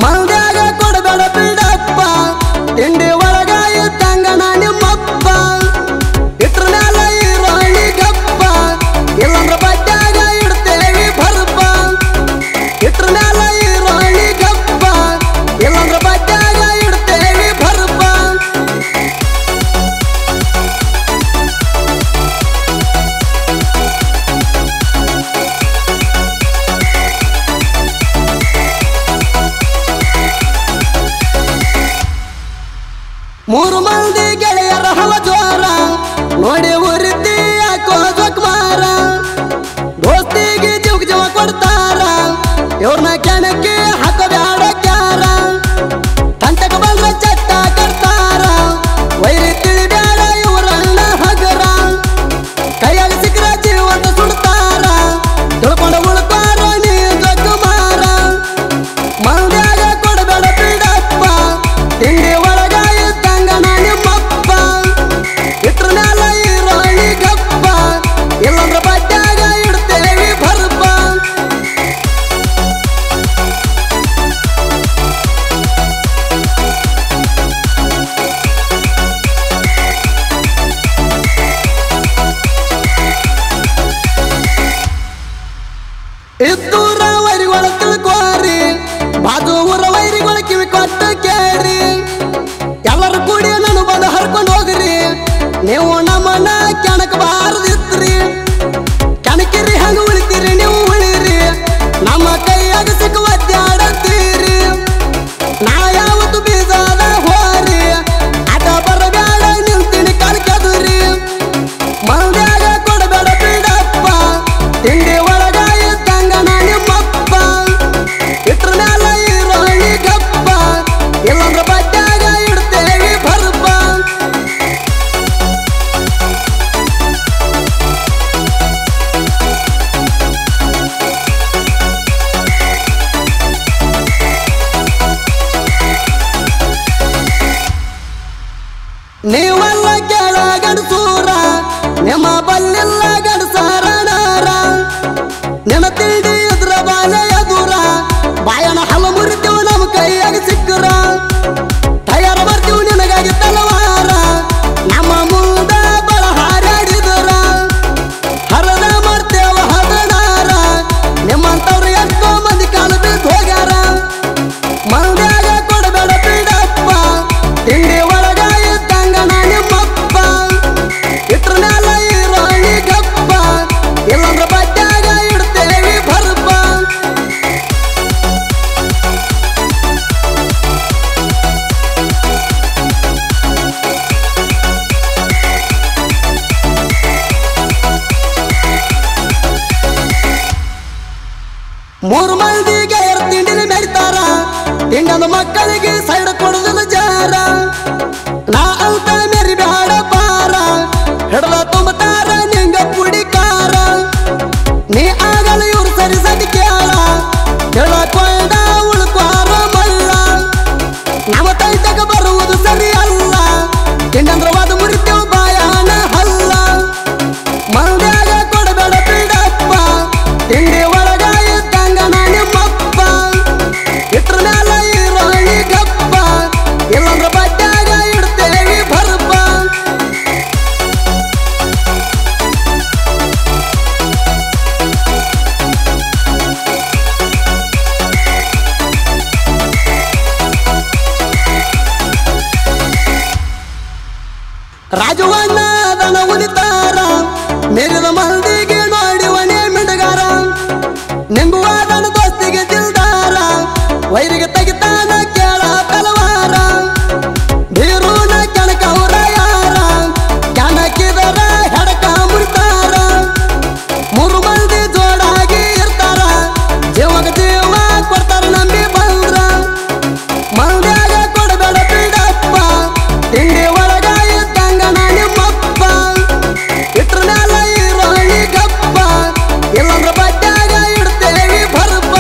ಮಂಡ್ಯಾಗ ಕೊಡಬೇಡ ಬಿಡಪ್ಪ ತಿಂಡಿ ಒಳಗ ಇದ್ದಂಗಣ ನಿಮ್ಮಪ್ಪ ಇಟ್ರ ಮ್ಯಾಲ ಇರೋಣಿ ಗಪ್ಪ ಇಲ್ಲಂದ್ರ ಬಡ್ಡ್ಯಾಗ ಇಡ್ತೇವಿ ಬರ್ಪ ಇಟ್ರ ಮ್ಯಾಲ ಇರೋಣಿ ಗಪ್ಪ ಇಲ್ಲಂದ್ರ ಬಡ್ಡ್ಯಾಗ ಇಡ್ತೇವಿ ಬರ್ಪ ಮೂರು ಮಂದಿ ಗೆಳೆಯರ ಹವ ಜ್ವಾರ ನೋಡಿ ಉರಿತಿ ಯಾಕೋ ಜಕ್ಮಾರ ದೋಸ್ತಿಗೆ ಜೀವ ಕೊಡ್ತಾರ ಇವ್ರನ್ನ ಕೆಣಕಿ ಹಾಕೋಬ್ಯಾಡ ಕ್ಯಾರ ತಂಟಕ ಬಂದ್ರ ಚಟ್ಟ ಕರ್ತಾರ ವೈರಿ ತಿಳಿಬ್ಯಾಡ ಇವ್ರನ್ನ ಹಗರ ಕೈಯಾಗ ಸಿಕ್ರ ಜೀವಂತ ಸುಡ್ತಾರ ತಿಳ್ಕೊಂಡ ಉಳ್ತಾರ ನೀ ಜಗ್ಮಾರ ಮಂಡ್ಯಾಗ ಕೊಡಬೇಡ ಬಿಡಪ್ಪ ತಿಂಡಿ ಒಳಗ ಇದ್ದಂಗಣ ನಿಮ್ಮಪ್ಪ ಇಟ್ರ ಮ್ಯಾಲ ಇರೋಣಿ ಗಪ್ಪ ಇಲ್ಲಂದ್ರ ಬಡ್ಡ್ಯಾಗ ಇಡ್ತೇವಿ ಬರ್ಪ ಇದ್ದೂರ ವೈರಿಗಳ ತಿಳ್ಕೋರಿ ಬಾಜು ಊರ ವೈರಿಗಳ ಕಿವಿ ಕೊಟ್ಟು ಕೇಳ್ರಿ ಎಲ್ಲರೂ ಕೂಡಿ ನಾನು ಬಂದು ಹರ್ಕೊಂಡು ಹೋಗ್ರಿ ನೀವು ನಮ್ಮನ್ನ ಕೆಣಕಬಾರದಿತ್ರಿ ಕೆಣಕಿರಿ ಹಂಗ ಉಳಿತೀರಿ ನೀವು ಉಳಿರಿ ನಮ್ಮ ಕೈಯಾಗ ಸಿಕ್ಕ ಒದ್ದಾಡತ್ತೀರಿ ನಾ ಯಾವತ್ತು ಬೀಜದ ಹೋರಿ ಆಟ ಬರಬೇಡ ನಿಂತೀನಿ ಕಲ್ಕದ್ರಿ ಮಂಡ್ಯಾಗ ಕೊಡಬೇಡ ಬಿಡಪ್ಪ ತಿಂಡಿ ಒಳಗ ಇದ್ದಂಗಣ ನಿಮ್ಮಪ್ಪ ಇಟ್ರ ಮ್ಯಾಲ ಇರೋಣಿ ಗಪ್ಪ ಇಲ್ಲಂದ್ರ ಬಡ್ಡ್ಯಾಗ ಇಡ್ತೇವಿ ಬರ್ಪ ನೀವೆಲ್ಲ ಕೇಳ ಗಂಡಸೂರ ನಿಮ್ಮ ಬಲ್ಲಿಲ್ಲ ಗಂಡಸಾರನಾರ ನಿನ್ನ ತಿಂಡಿ ಇದ್ರ ಬಾಲೆ ಎದುರ ಬಾಯನ ಹಲ ಮುರಿತೀವಿ ನಮ್ಮ ಕೈಯಾಗ ಸಿಕ್ಕರ ತಯಾರ ಬರ್ತೀವಿ ನಿನಗಾಗಿ ತಲವಾರ ನಮ್ಮ ಮುಂದ ಬಳ ಹಾರಾಡಿದರ ಹರದ ಮಾಡ್ತೇವ ಹದನಾರ ನಿಮ್ಮಂತವ್ರು ಎಷ್ಟೋ ಮಂದಿ ಕಾಲು ಬಿದ್ದು ಹೋಗ್ಯಾರ ಮಂಡ್ಯಾಗ ಕೊಡಬೇಡ ಬಿಡಪ್ಪ ತಿಂಡಿ ಒಳಗ ಇದ್ದಂಗಣ ನಿಮ್ಮಪ್ಪ ಇಟ್ರ ಮ್ಯಾಲ ಇರೋಣಿ ಗಪ್ಪ ಇಲ್ಲಂದ್ರ ಬಡ್ಡ್ಯಾಗ ಇಡ್ತೇವಿ ಬರ್ಪ ಮೂರು ಮಂದಿ ಗೆಳೆಯರ ತಿಂಡಿನ ಮೆರಿತಾರ ತಿಂಡದ ಮಕ್ಕಳಿಗೆ ಸೈಡ್ ಕೊಡುದಿಲ್ಲ ಜಾರ ನಾ ಅಂತ ಮೆರಿ ಬ್ಯಾಡ ಪಾರ ಹಿಡದ ತುಂಬತಾರ ನಿಂಗ ಪುಡಿಕಾರ ನೀ ಆಗಲ್ಲ ಇವ್ರು ಸರಿ ಸರಿ ಕೇಳ ಹೇಳಕೊಂಡ ಉಳ್ಕ್ವಾರ ಮಲ್ಲ ನಮ್ಮ ತೈತಕ ಬರುವುದು ಸರಿ ಅಲ್ಲ ತಿಂಡಂದ್ರವಾದ ಮುರಿತೇವ್ ಬಾಯಾನ ಹಲ್ಲ ಮಂಡ್ಯಾಗ ಕೊಡಬೇಡ ಬಿಡಪ್ಪ ತಿಂಡಿ ಒಳಗ ಇದ್ದಂಗಣ ನಿಮ್ಮಪ್ಪ ಇಟ್ರ ಮ್ಯಾಲ ಇರೋಣಿ ಗಪ್ಪ ಇಲ್ಲಂದ್ರ ಬಡ್ಡ್ಯಾಗ ಇಡ್ತೇವಿ ಬರ್ಪ ರಾಜವನ್ನ ದನ ಉಳಿತಾರ ಮೇರಿದ ಮಂದಿಗೆ ನೋಡಿವನೇ ಮಿಂಡಗಾರ ನಿಂಗುವಾದನ ದೋಸ್ತಿಗೆ ದಿಲ್ದಾರ ವೈರಿಗೆ ತೆಗಿತಾನ ಕೇಳ ತಲವಾರ ಬೀರೂನ ಕೆಣಕ ಅವ್ರ ಯಾರ ಕೆಣಕಿದರ ಹೆಡಕ ಮುರಿತಾರ ಮೂರು ಮಂದಿ ಜೋಡಾಗಿ ಇರ್ತಾರ ಜೀವಗ ಜೀವ ಕೊಡ್ತಾರ ನಂಬಿ ಬಂದ್ರ ಮಂಡ್ಯಾಗ ಕೊಡಬೇಡ ಬಿಡಪ್ಪ ತಿಂಡಿ ಒಳಗ ಇದ್ದಂಗಣ ನಿಮ್ಮಪ್ಪ ಇಟ್ರ ಮ್ಯಾಲ ಇರೋಣಿ ಗಪ್ಪ ಇಲ್ಲಂದ್ರ ಬಡ್ಡ್ಯಾಗ ಇಡ್ತೇವಿ ಬರ್ಪ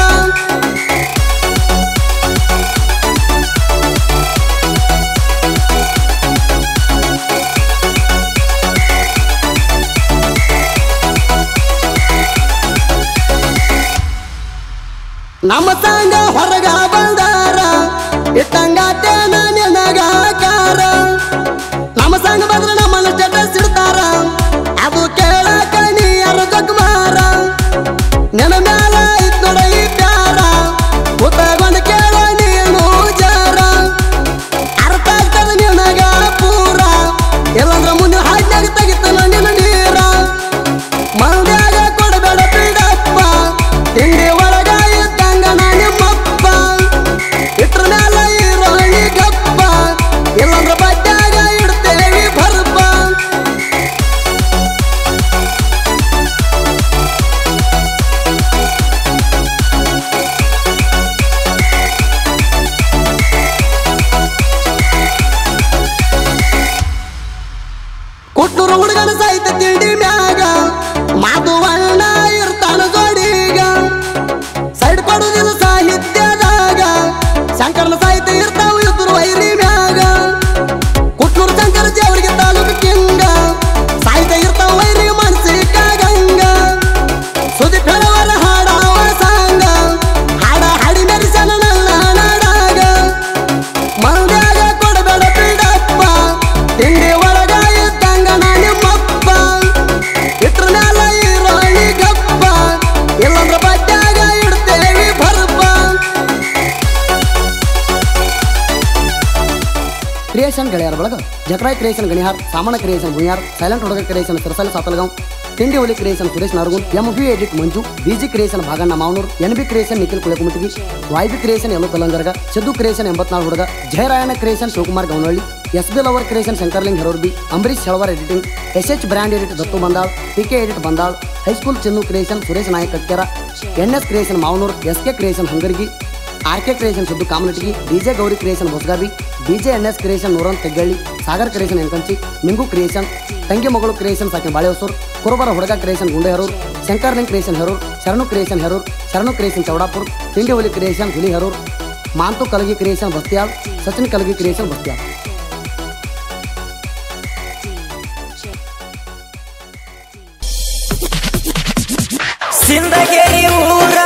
ನಮ್ಮ ಸಂಘ ಹೊರಗ ಬಂದಾರ ಇಟ್ಟಂಗಾಟೇನ ನಿನಗಾಕಾರ ನಮ್ಮ ಸಂಗ ಬಂದ್ರ ನಮ್ಮನ್ನ ಸ್ಟೇಟಸ್ ಇಡ್ತಾರ ಅದು ಕೇಳಕ ನೀರು ಜಗ್ಮಾರ ನಿನ್ನ ಮ್ಯಾಲ ಇದ್ ನೋಡ ಈ ಪ್ಯಾರ ಉತ್ತಗೊಂಡು ಕೇಳ ನೀನು ಜಾರ ಅರ್ಥ ಆಗ್ತದ ನಿನಗ ಪೂರ ಇಲ್ಲಂದ್ರ ಮುಂದಿನ ಹಾಡ್ನಾಗ ತೆಗಿತಾನ ನಿನ್ನ ನೀರ ಮಂದ್ಯಾಗ ಕೊಡಬೇಡ ಬಿಡಪ್ಪ ತಿಂಡಿ ಒಳಗ ಇದ್ದಂಗ ನಾ ನಿಮ್ಮಪ್ಪ ಇಟ್ರ ಮ್ಯಾಲ ಇರೋಣಿ ಗಪ್ಪ ಇಲ್ಲಂದ್ರ ಬಡ್ಡ್ಯಾಗ ಇಡ್ತೇವಿ ಬರ್ಪ ಕೊಟ್ಟೂರು ಹುಡುಗನ ಸಹಿತ ತಿಂಡಿ ಮ್ಯಾಗ ಮಾತು ಅಣ್ಣ ಇರ್ತಾನ ಜೋಡಿಗ ಸೈಡ್ ಕೊಡುದಿಲ್ಲ ಸಾಹಿತ್ಯದಾಗ ಶಂಕರನ ಸಾಹಿತ್ಯ ಇರ್ತಾವ ಇದ್ರು ವೈರಿ ಮ್ಯಾಗ ಕೊಟ್ಟೂರು ಶಂಕರ ಜೇವರಿಗೆ ತಾಲೂಕು ಕಿಂಗ ಸಾಹಿತ್ಯ ಇರ್ತಾವ ವೈರಿ ಮನಸ್ಸಿಗ ಗಂಗ ಸುದ್ದಿ ಬೆಳವರ ಹಾಡಾವ ಸಾಂಗ ಹಾಡ ಹಾಡಿ ಮೆರಿಸನ ನನ್ನ ನಾಡಾಗ ಮಂದ್ಯಾಗ ಕೊಡಬೇಡ ಬಿಡಪ್ಪ ತಿಂಡಿ ಒಳಗ ಇದ್ದಂಗ ನಾ ನಿಮ್ಮಪ್ಪ ಇಟ್ರ ಮ್ಯಾಲ ಇರೋಣಿ ಗಪ್ಪ ಇಲ್ಲಂದ್ರ ಬಡ್ಡ್ಯಾಗ ಇಡ್ತೇವಿ ಬರ್ಪ ಕ್ರಿಯೇಷನ್ ಗೆಳೆಯರ ಬಳಗ ಜಕರಾಯ್ ಕ್ರಿಯೇಷನ್ ಗಣಿಹಾರ್ ಸಾಮಾನ್ಯ ಕ್ರಿಯೇಷನ್ ಭುಯಾರ್ ಸೈಲೆಂಟ್ ಹುಡುಗ ಕ್ರಿಯೇಷನ್ ಸಿರಸಲಿ ಸಾತಲಗಾಂವ್ ತಿಂಡಿ ಒಲಿ creation Suresh Naragun MB edit Manju BG creation Bhaganna Mavanur NB creation Nikhil Kulakumatagi YB creation ಯಲ್ಲೋ ಕಲ್ಲಂಗರ್ಗ ಸಿದ್ದು ಕ್ರಿಯೇಷನ್ 84 ಹುಡುಗ ಜಯರಾಯಣ creation Shivakumar Gaunahalli SB lover creation Shankarling ಹೆರೋರ್ಬಿ Ambareesh Helavar editing SH brand edit Dattu Bandal PK edit Bandal high school Chinnu creation Suresh Nayak Katkera NS creation Mavanur SK creation Hangargi RK creation ಸುದ್ದು ಕಾಮಲಟಗಿ DJ Gauri creation ಹೊಸಗಾಬಿ DJ NS creation ನೂರನ್ Teggalli Sagar creation ಎಂಕಂಚಿ ಮಿಂಗು creation ತಂಗಿ ಮಗಳು ಕ್ರಿಯೇಷನ್ ಸಾಕಿನ ಬಾಳೆಹೊಸೂರ್ ಕುರುಬರ ಹುಡುಗ ಕ್ರಿಯೇಷನ್ ಗುಂಡೆ ಹೆರೂರ್ ಶಂಕರ್ಲಿಂಗ್ ಕ್ರಿಯೇಷನ್ ಹೆರೂರ್ ಶರಣು ಕ್ರಿಯೇಷನ್ ಚೌಡಾಪುರ್ ತಿಂಡಿ ಒಲಿ ಕ್ರಿಯೇಷನ್ ಹುಲಿ ಹೆರೂರ್ ಮಾಂತು ಕಲಗಿ ಕ್ರಿಯೇಷನ್ ಬಸ್ತಿಯಾಳ್ ಸಚಿನ್ ಕಲಗಿ ಕ್ರಿಯೇಷನ್ ಬಸ್ತಿಯಾಳ್ ಸಿಂದಗೇರಿ ಊರ